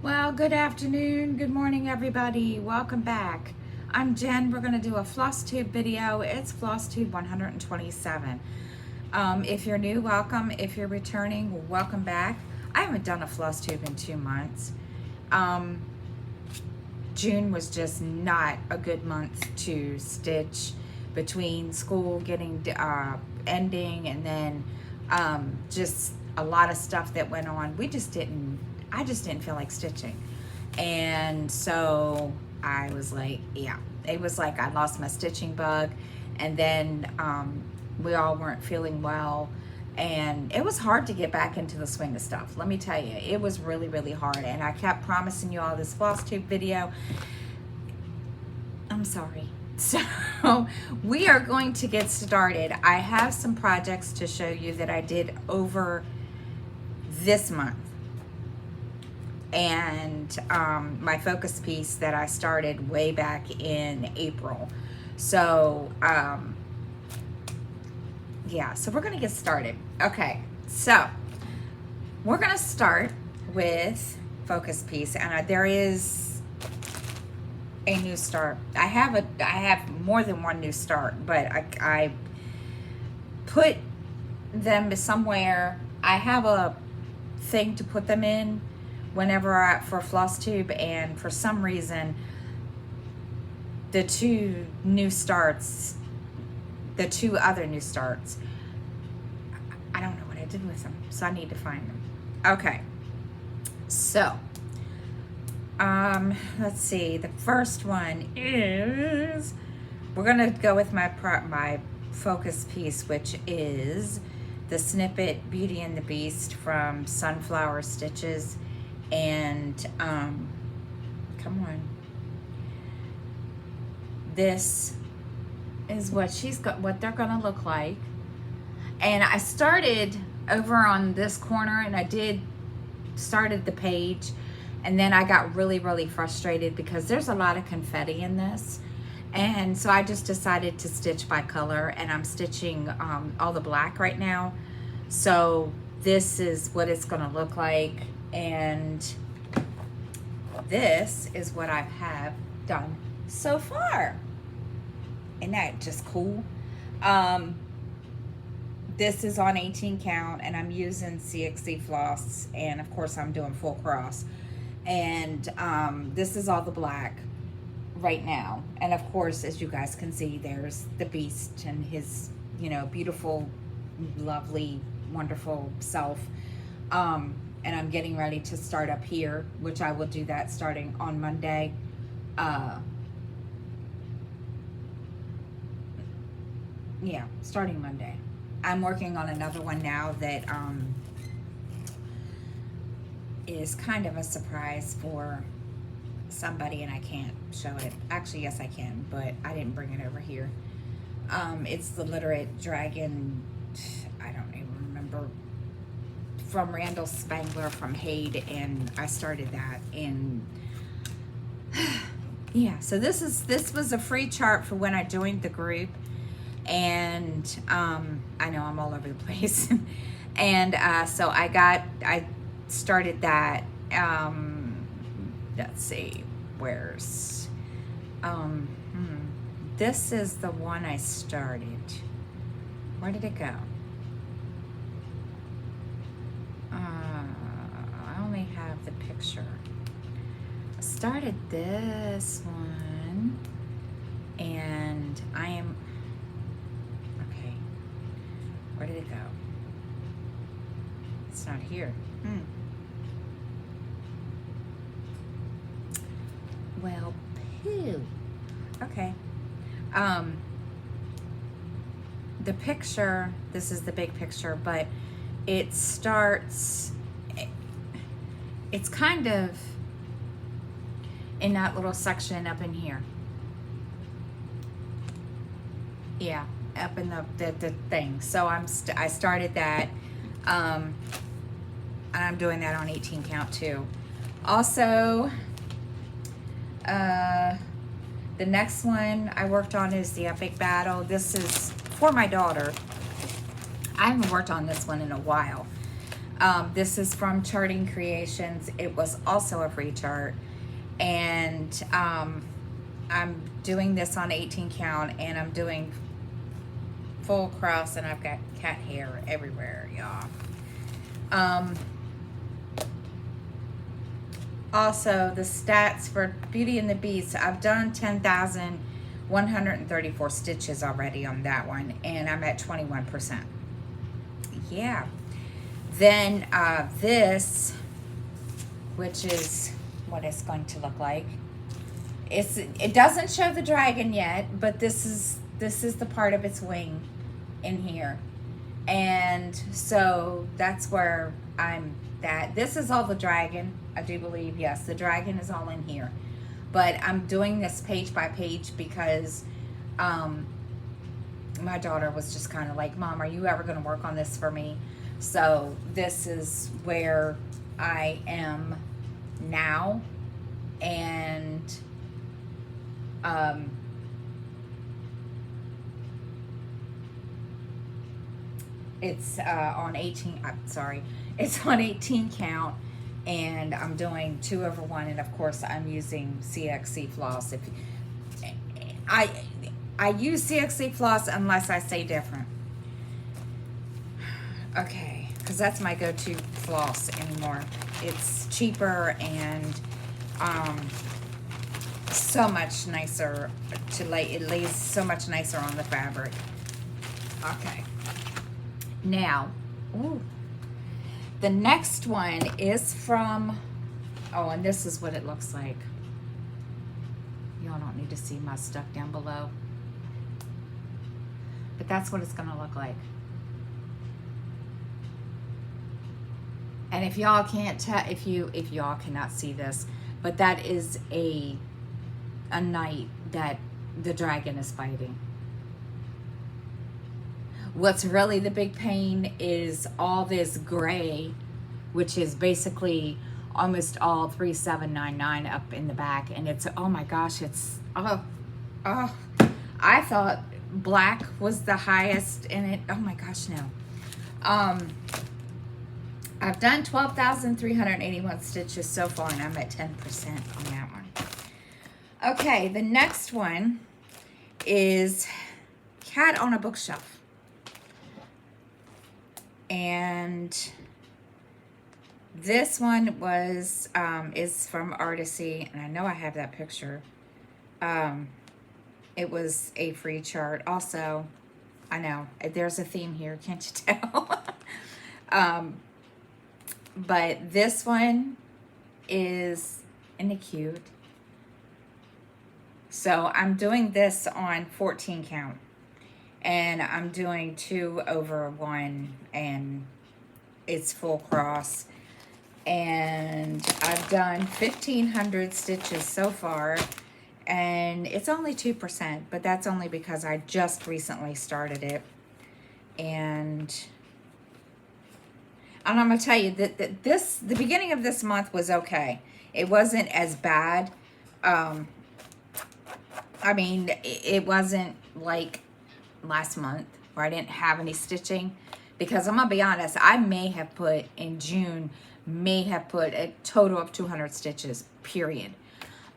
Well, good afternoon, good morning, everybody. Welcome back. I'm Jen. We're going to do a floss tube video. It's floss tube 127. If you're new, welcome. If you're returning, welcome back. I haven't done a floss tube in 2 months. June was just not a good month to stitch between school getting ending and then just a lot of stuff that went on. I just didn't feel like stitching. And so I was like, yeah, it was like I lost my stitching bug. And then we all weren't feeling well. And it was hard to get back into the swing of stuff. Let me tell you, it was really, really hard. And I kept promising you all this floss tube video. I'm sorry. So we are going to get started. I have some projects to show you that I did over this month. And my focus piece that I started way back in April. So yeah, so we're gonna get started. Okay, so we're gonna start with focus piece, and there is a new start. I have more than one new start, but I put them somewhere. I have a thing to put them in whenever for floss tube, and for some reason the two other new starts, I don't know what I did with them, so I need to find them. Okay, so let's see. The first one is, we're gonna go with my focus piece, which is the snippet Beauty and the Beast from Sunflower Stitches. And come on, this is what they're gonna look like. And I started over on this corner, and I started the page, and then I got really, really frustrated because there's a lot of confetti in this. And so I just decided to stitch by color, and I'm stitching all the black right now. So this is what it's gonna look like. And this is what I have done so far. Isn't that just cool? This is on 18 count, and I'm using CXC floss, and of course I'm doing full cross. And this is all the black right now. And of course, as you guys can see, there's the beast and his, beautiful, lovely, wonderful self. And I'm getting ready to start up here, which I will do that starting on Monday. Yeah, starting Monday. I'm working on another one now that is kind of a surprise for somebody, and I can't show it. Actually, yes, I can, but I didn't bring it over here. It's the Literate Dragon, I don't even remember, from Randall Spangler from Hade, and I started that. And yeah, so this was a free chart for when I joined the group. And I know I'm all over the place. And so I started that. Let's see, where's this is the one I started. Where did it go? I only have the picture. I started this one, and I am, okay, where did it go? It's not here. Well, poo. Okay. The picture, this is the big picture, but it starts, it's kind of in that little section up in here. Yeah, up in the thing. So I started that, and I'm doing that on 18 count too. Also, the next one I worked on is the Epic Battle. This is for my daughter. I haven't worked on this one in a while. This is from Charting Creations. It was also a free chart. And I'm doing this on 18 count, and I'm doing full cross, and I've got cat hair everywhere, y'all. Also, the stats for Beauty and the Beast, I've done 10,134 stitches already on that one, and I'm at 21%. Yeah. Then this, which is what it's going to look like. It doesn't show the dragon yet, but this is the part of its wing in here. And so that's where I'm at. This is all the dragon, I do believe. Yes, the dragon is all in here. But I'm doing this page by page because my daughter was just kind of like, Mom, are you ever going to work on this for me? So this is where I am now. And it's on 18, I'm sorry, it's on 18 count, and I'm doing 2/1, and of course I'm using CXC floss. If I use CXC floss unless I say different. Okay, because that's my go-to floss anymore. It's cheaper and so much nicer to lay. It lays so much nicer on the fabric. Okay. Now, ooh, the next one is from, oh, and this is what it looks like. Y'all don't need to see my stuff down below. But that's what it's going to look like. And if y'all can't tell, if y'all cannot see this, but that is a knight that the dragon is fighting. What's really the big pain is all this gray, which is basically almost all 3799 up in the back, and it's, oh my gosh, it's I thought black was the highest in it. Oh my gosh, no. I've done 12,381 stitches so far, and I'm at 10% on that one. Okay, the next one is Cat on a Bookshelf. And this one was is from Artisy, and I know I have that picture. It was a free chart. Also, I know there's a theme here, can't you tell? But this one is in the cute. So I'm doing this on 14 count. And I'm doing 2/1, and it's full cross. And I've done 1,500 stitches so far, and it's only 2%, but that's only because I just recently started it. And I'm gonna tell you that the beginning of this month was okay. It wasn't as bad. I mean, it wasn't like last month where I didn't have any stitching, because I'm gonna be honest, I may have put in June, may have put a total of 200 stitches, period.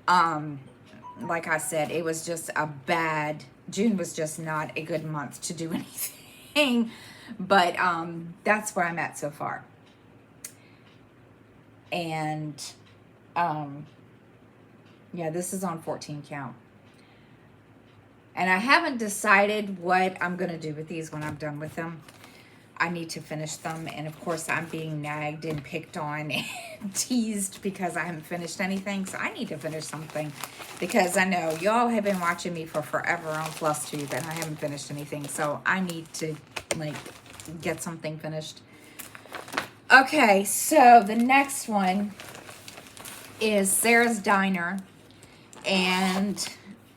Like I said, it was just a bad, June was just not a good month to do anything, but that's where I'm at so far. And yeah, this is on 14 count. And I haven't decided what I'm going to do with these when I'm done with them. I need to finish them. And of course, I'm being nagged and picked on and teased because I haven't finished anything. So I need to finish something, because I know y'all have been watching me for forever on FlossTube, and I haven't finished anything. So I need to like get something finished. Okay, so the next one is Sarah's Diner. And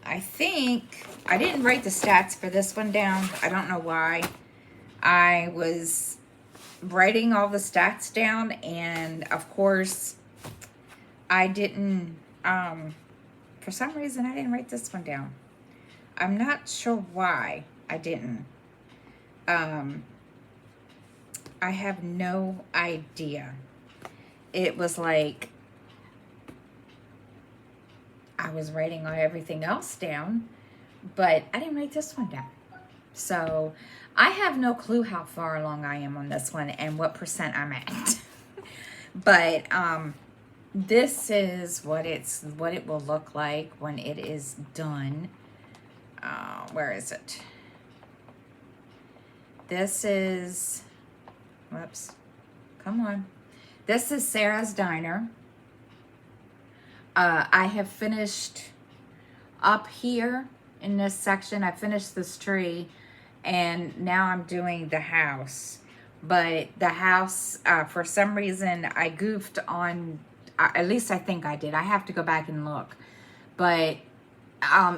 I think I didn't write the stats for this one down. I don't know why. I was writing all the stats down, and of course I didn't, for some reason I didn't write this one down. I'm not sure why I didn't. I I have no idea. It was like I was writing everything else down, but I didn't write this one down. So I have no clue how far along I am on this one and what percent I'm at. But this is what it will look like when it is done. Where is it? This is, whoops, come on. This is Sarah's Diner. I have finished up here in this section. I finished this tree, and now I'm doing the house. But the house, for some reason, I goofed on, at least I think I did. I have to go back and look. But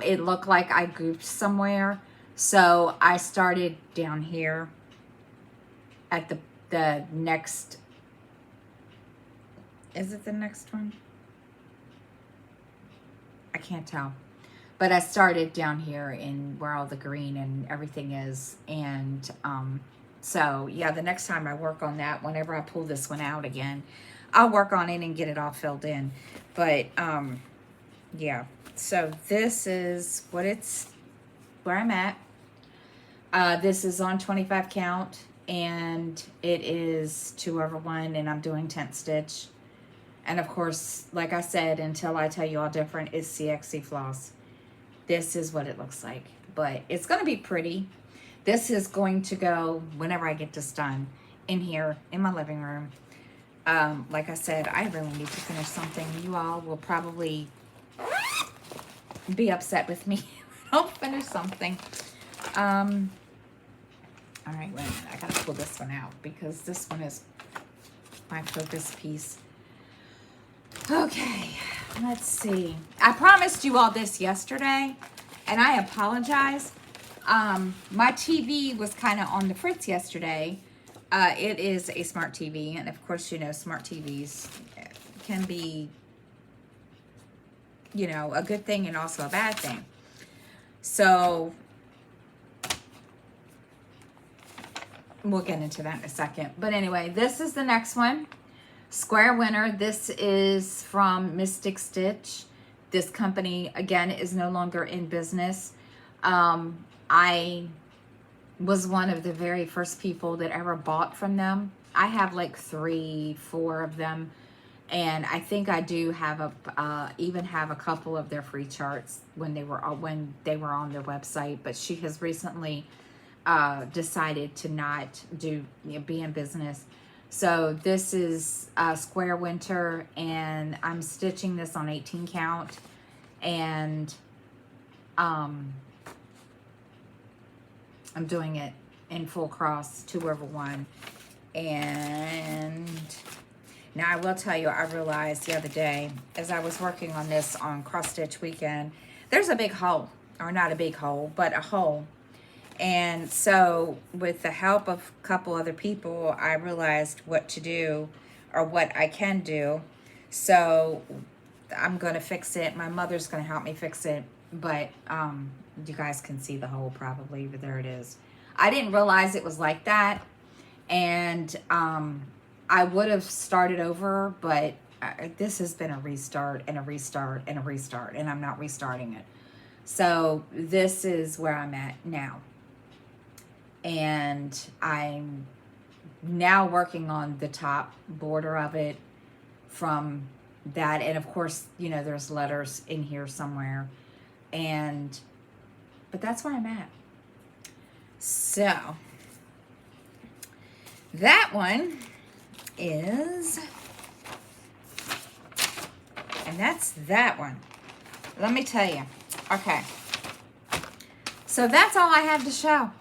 it looked like I goofed somewhere. So I started down here at the next, is it the next one? I can't tell. But I started down here in where all the green and everything is. And so, yeah, the next time I work on that, whenever I pull this one out again, I'll work on it and get it all filled in. But, yeah. So this is where I'm at. This is on 25 count. And it is 2/1, and I'm doing 10th stitch. And of course, like I said, until I tell you all different, it's CXC Floss. This is what it looks like. But it's going to be pretty. This is going to go, whenever I get this done, in here, in my living room. Like I said, I really need to finish something. You all will probably be upset with me if I don't finish something. All right, wait a minute. I got to pull this one out because this one is my focus piece. Okay, let's see. I promised you all this yesterday, and I apologize. My TV was kind of on the fritz yesterday. It is a smart TV, and of course, you know, smart TVs can be, you know, a good thing and also a bad thing. So we'll get into that in a second. But anyway, this is the next one. Square Winner. This is from Mystic Stitch. This company, again, is no longer in business. I was one of the very first people that ever bought from them. I have like 3-4 of them. And I think I do have even have a couple of their free charts when they were on their website. But she has recently decided to not be in business. So this is Square Winter, and I'm stitching this on 18 count, and I'm doing it in full cross 2/1. And now I will tell you, I realized the other day as I was working on this on cross stitch weekend, there's a big hole, or not a big hole, but a hole. And so with the help of a couple other people, I realized what to do, or what I can do. So I'm going to fix it. My mother's going to help me fix it. But you guys can see the hole probably, but there it is. I didn't realize it was like that. And I would have started over, but this has been a restart and a restart and a restart, and I'm not restarting it. So this is where I'm at now. And I'm now working on the top border of it from that. And of course, you know, there's letters in here somewhere. But that's where I'm at. So that one is, and that's that one. Let me tell you. Okay. So that's all I have to show.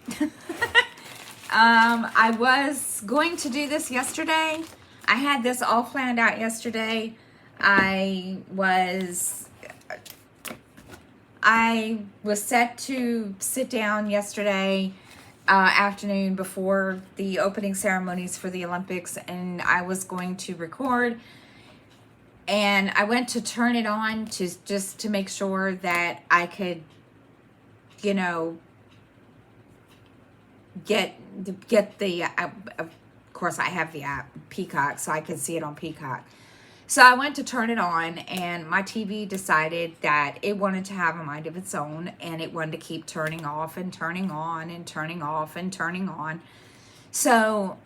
I was going to do this yesterday. I had this all planned out yesterday. I was set to sit down yesterday afternoon before the opening ceremonies for the Olympics, and I was going to record. And I went to turn it on just to make sure that I could, you know, get the course, I have the app Peacock, so I could see it on Peacock. So I went to turn it on, and my TV decided that it wanted to have a mind of its own, and it wanted to keep turning off and turning on and turning off and turning on. So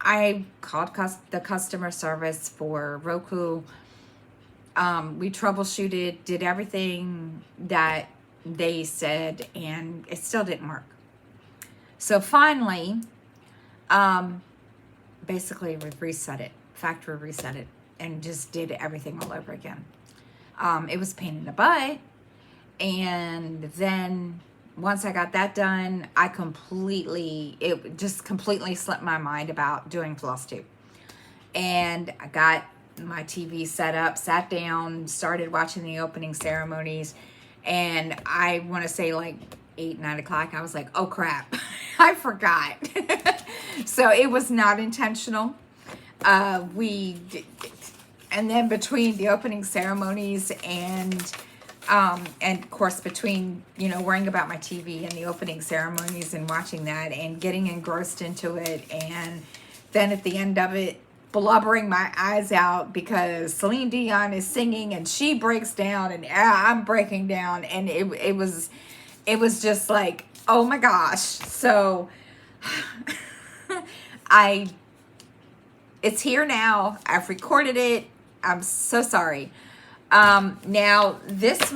I called the customer service for Roku. We troubleshooted, did everything that they said, and it still didn't work. So finally, basically we reset it, factory reset it, and just did everything all over again. It was a pain in the butt. And then once I got that done, it just completely slipped my mind about doing Floss 2. And I got my TV set up, sat down, started watching the opening ceremonies. And I want to say like 8, 9 o'clock, I was like, oh crap, I forgot. So it was not intentional. And then between the opening ceremonies and of course between, worrying about my TV and the opening ceremonies and watching that and getting engrossed into it, and then at the end of it, blubbering my eyes out because Celine Dion is singing and she breaks down and I'm breaking down, and it was just like, oh my gosh. So it's here now. I've recorded it. I'm so sorry. Now this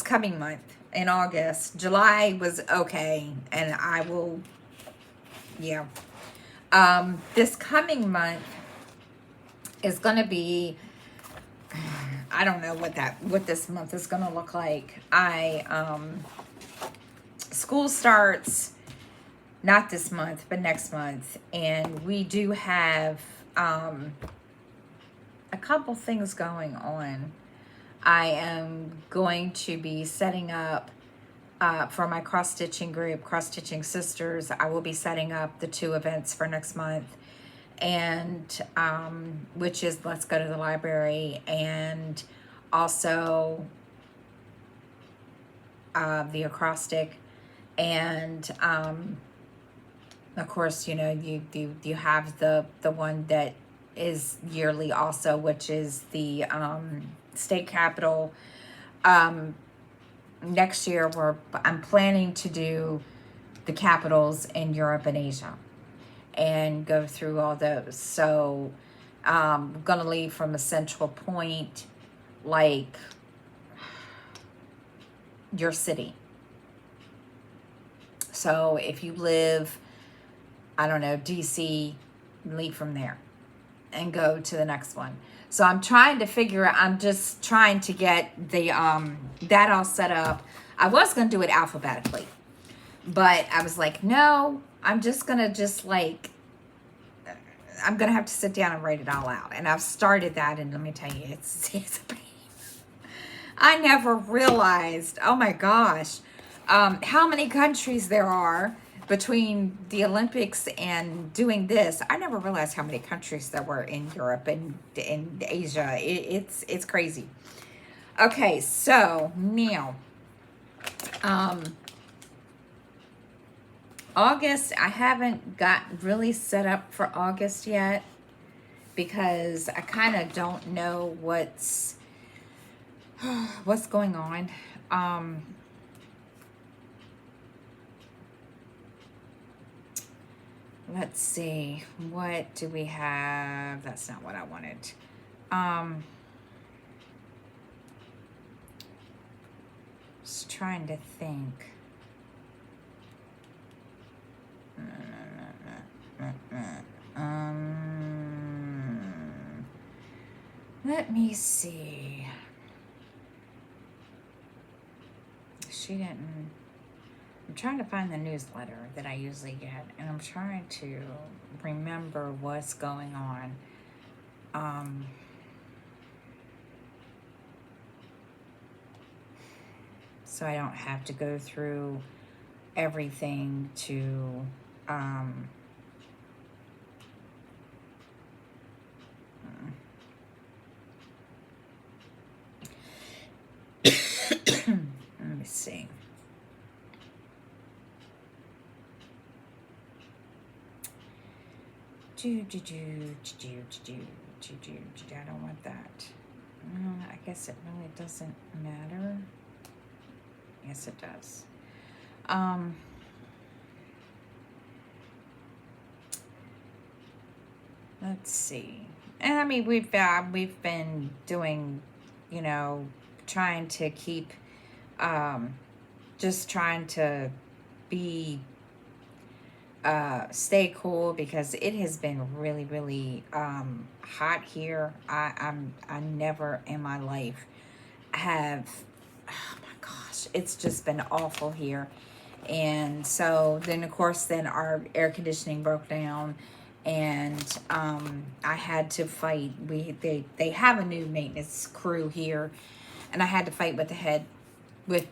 coming month in August, July was okay. And I will, this coming month is going to be, I don't know what this month is going to look like. School starts not this month, but next month. And we do have, a couple things going on. I am going to be setting up for my cross-stitching group, Cross-Stitching Sisters. I will be setting up the 2 events for next month, and which is Let's Go to the Library, and also the acrostic, and of course, you have the one that is yearly also, which is the state capitol. Next year I'm planning to do the capitals in Europe and Asia and go through all those. So I'm gonna leave from a central point, like your city. So if you live, I don't know, DC, leave from there and go to the next one. So I'm just trying to get the that all set up. I was going to do it alphabetically, but I was like, no, I'm going to have to sit down and write it all out. And I've started that, and let me tell you, it's a pain. I never realized, oh my gosh, how many countries there are between the Olympics and doing this. I never realized how many countries there were in Europe and in Asia. It's crazy. Okay, so now, August, I haven't got really set up for August yet because I kind of don't know what's going on. Let's see, what do we have? That's not what I wanted. Just trying to think. Let me see. I'm trying to find the newsletter that I usually get, and I'm trying to remember what's going on. So I don't have to go through everything to let me see. I don't want that. I guess it really doesn't matter. Yes, it does. Let's see. And I mean, we've been doing, you know, trying to keep, just trying to be, stay cool because it has been really, really hot here. I never in my life have. Oh my gosh, it's just been awful here. And so then of course then our air conditioning broke down, and I had to fight. They have a new maintenance crew here, and I had to fight with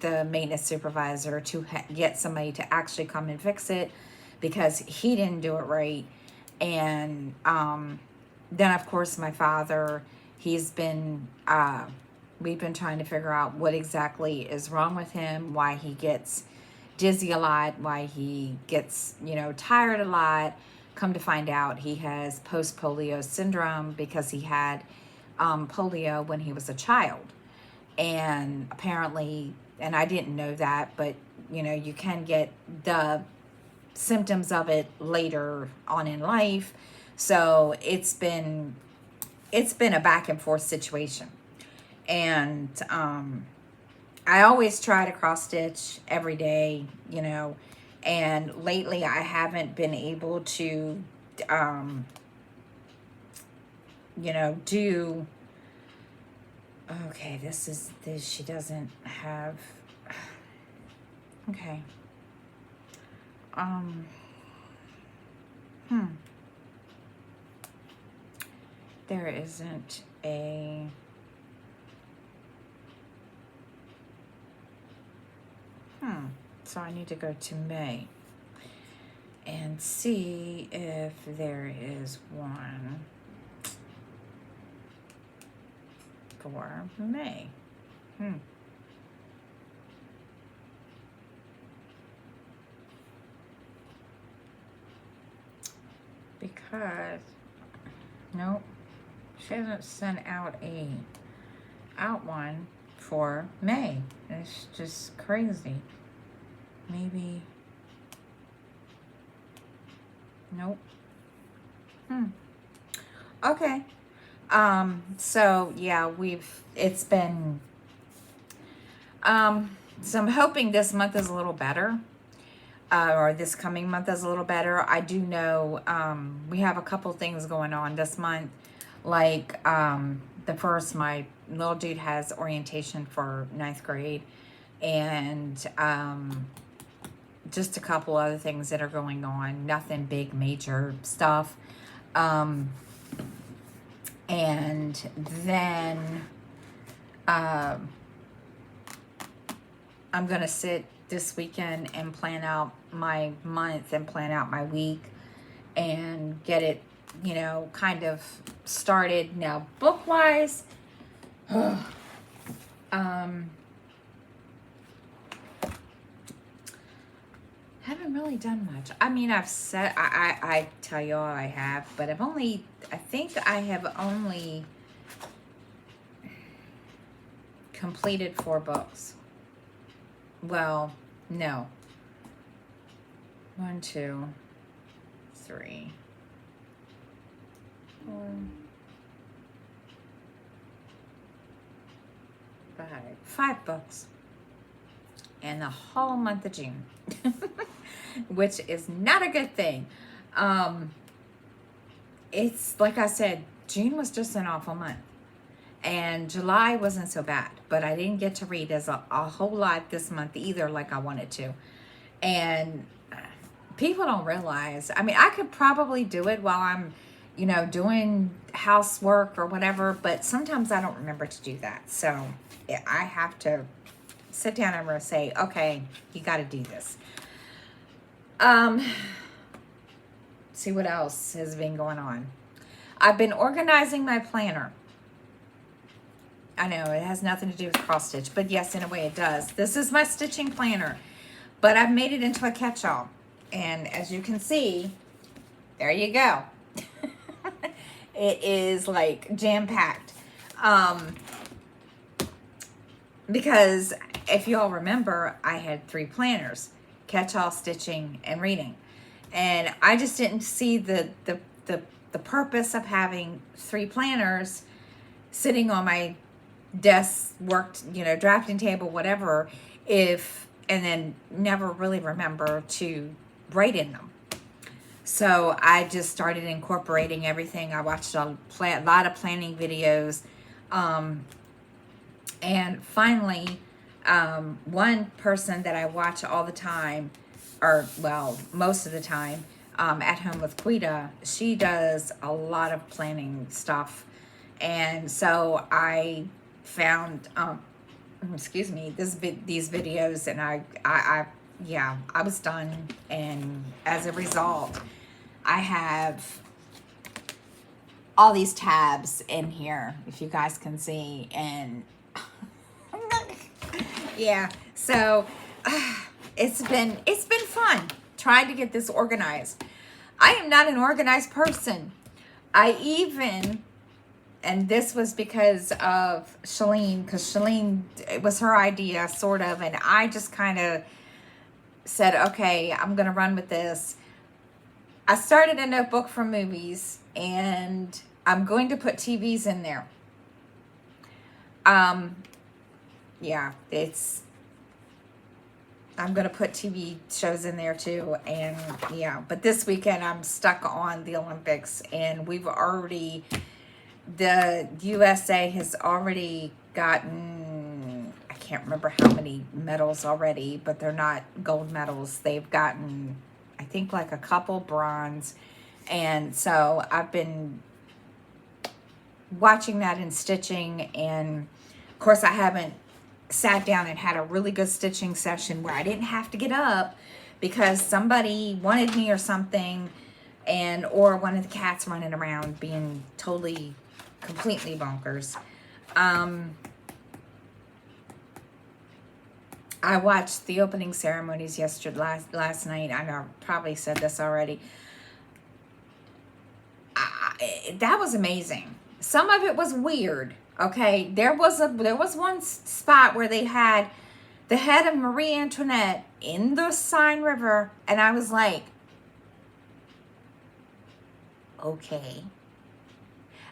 the maintenance supervisor to get somebody to actually come and fix it because he didn't do it right. And then of course my father, he's been we've been trying to figure out what exactly is wrong with him, why he gets dizzy a lot, why he gets, you know, tired a lot. Come to find out, he has post-polio syndrome because he had polio when he was a child. And apparently, and I didn't know that, but, you know, you can get the symptoms of it later on in life. So it's been a back and forth situation. And I always try to cross stitch every day, you know, and lately I haven't been able to, you know, do, okay, this, she doesn't have, okay, there isn't a, so I need to go to May and see if there is one for May. Because, nope, she hasn't sent out one for May. It's just crazy. Maybe, nope. Okay. So yeah, it's been, so I'm hoping this month is a little better, or this coming month is a little better. I do know, we have a couple things going on this month. Like, the first, my little dude has orientation for 9th grade, and, just a couple other things that are going on. Nothing big, major stuff. And then I'm going to sit this weekend and plan out my month and plan out my week and get it, you know, kind of started. Now, book-wise, haven't really done much. I mean, I've said, I tell y'all I have, but I think I have only completed 4 books. Well, no. 1, 2, 3, 4, 5 books in the whole month of June. Which is not a good thing. It's like I said, June was just an awful month, and July wasn't so bad, but I didn't get to read as a whole lot this month either, like I wanted to. And people don't realize, I mean, I could probably do it while I'm, you know, doing housework or whatever, but sometimes I don't remember to do that. So I have to sit down and say, okay, you got to do this. See what else has been going on. I've been organizing my planner. I know it has nothing to do with cross stitch, but yes, in a way it does. This is my stitching planner, but I've made it into a catch-all. And as you can see, there you go. It is like jam-packed. Um, because if you all remember, I had 3 planners: catch-all, stitching, and reading. And I just didn't see the purpose of having 3 planners sitting on my desk, worked, drafting table, whatever, and then never really remember to write in them. So I just started incorporating everything. I watched a lot of planning videos. And finally, one person that I watch all the time, or well, most of the time, at home with Quita, she does a lot of planning stuff. And so I found, excuse me, these videos, and I was done. And as a result, I have all these tabs in here, if you guys can see, and yeah, so it's been fun trying to get this organized. I am not an organized person. And this was because of Shalene, because Shalene, it was her idea, sort of, and I just kind of said, okay, I'm going to run with this. I started a notebook for movies, and I'm going to put TVs in there. Yeah, I'm going to put TV shows in there too. And yeah, but this weekend I'm stuck on the Olympics, and the USA has already gotten, I can't remember how many medals already, but they're not gold medals. They've gotten, I think, like a couple bronze. And so I've been watching that and stitching. And of course, I haven't sat down and had a really good stitching session where I didn't have to get up because somebody wanted me or something, or one of the cats running around being completely bonkers. I watched the opening ceremonies last night. I know I probably said this already. That was amazing. Some of it was weird. Okay, there was one spot where they had the head of Marie Antoinette in the Seine River, and I was like, okay.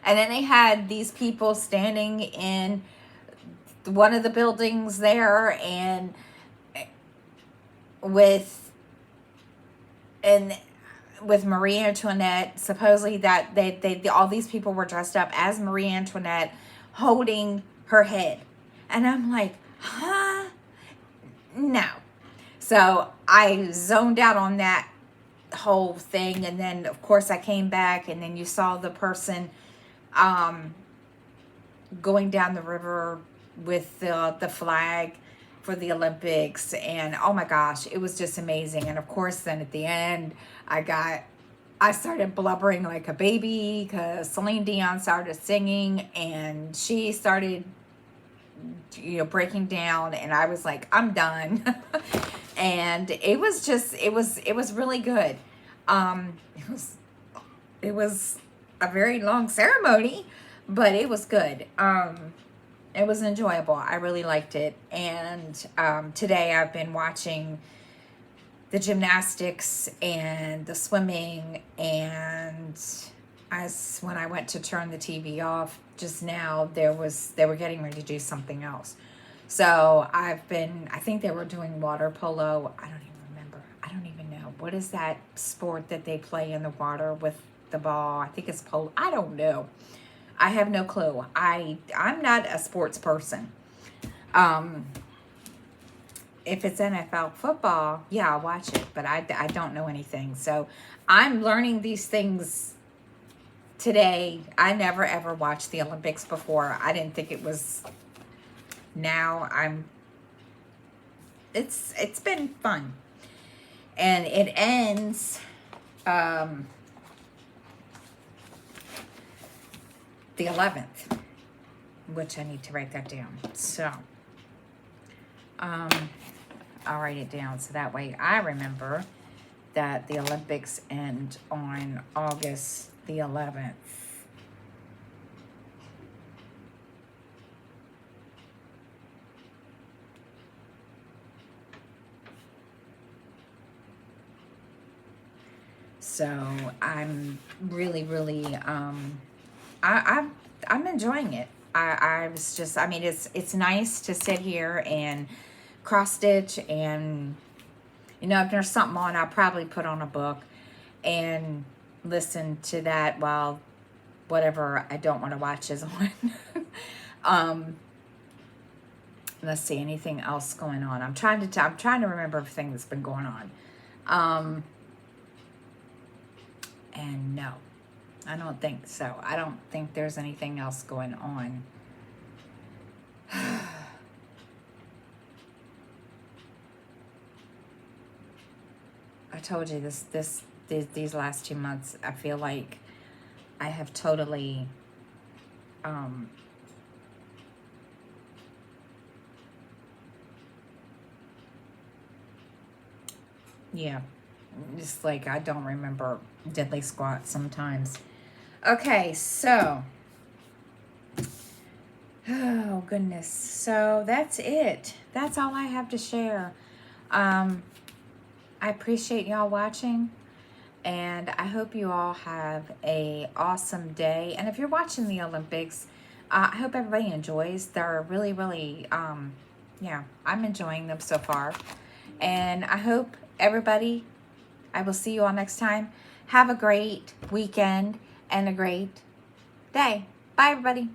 And then they had these people standing in one of the buildings there, and with Marie Antoinette, supposedly that they all these people were dressed up as Marie Antoinette, holding her head. And I'm like, huh? No. So I zoned out on that whole thing. And then, of course, I came back, and then you saw the person going down the river with the flag for the Olympics. And oh my gosh, it was just amazing. And of course, then at the end, I started blubbering like a baby because Celine Dion started singing, and she started, breaking down, and I was like, I'm done. And it was really good. It was a very long ceremony, but it was good. It was enjoyable. I really liked it. And today I've been watching the gymnastics and the swimming, and when I went to turn the TV off just now, they were getting ready to do something else. So I think they were doing water polo. I don't even remember. I don't even know. What is that sport that they play in the water with the ball? I think it's polo. I don't know. I have no clue. I'm not a sports person. If it's NFL football, yeah, I'll watch it, but I don't know anything. So I'm learning these things today. I never ever watched the Olympics before. I didn't think it was. Now it's been fun. And it ends the 11th, which I need to write that down. So I'll write it down so that way I remember that the Olympics end on August the 11th. So I'm really, really, I'm enjoying it. I was just, I mean, it's nice to sit here and cross stitch, and you know, if there's something on, I'll probably put on a book and listen to that while whatever I don't want to watch is on. um, let's see, anything else going on? I'm trying to remember everything that's been going on. And no, I don't think so. I don't think there's anything else going on. I told you these last 2 months, I feel like I have totally yeah, just like I don't remember diddly squat sometimes. Okay, so oh goodness, so that's it. That's all I have to share. I appreciate y'all watching, and I hope you all have a awesome day. And if you're watching the Olympics, I hope everybody enjoys. They're really, really, yeah, I'm enjoying them so far. And I hope everybody, I will see you all next time. Have a great weekend and a great day. Bye, everybody.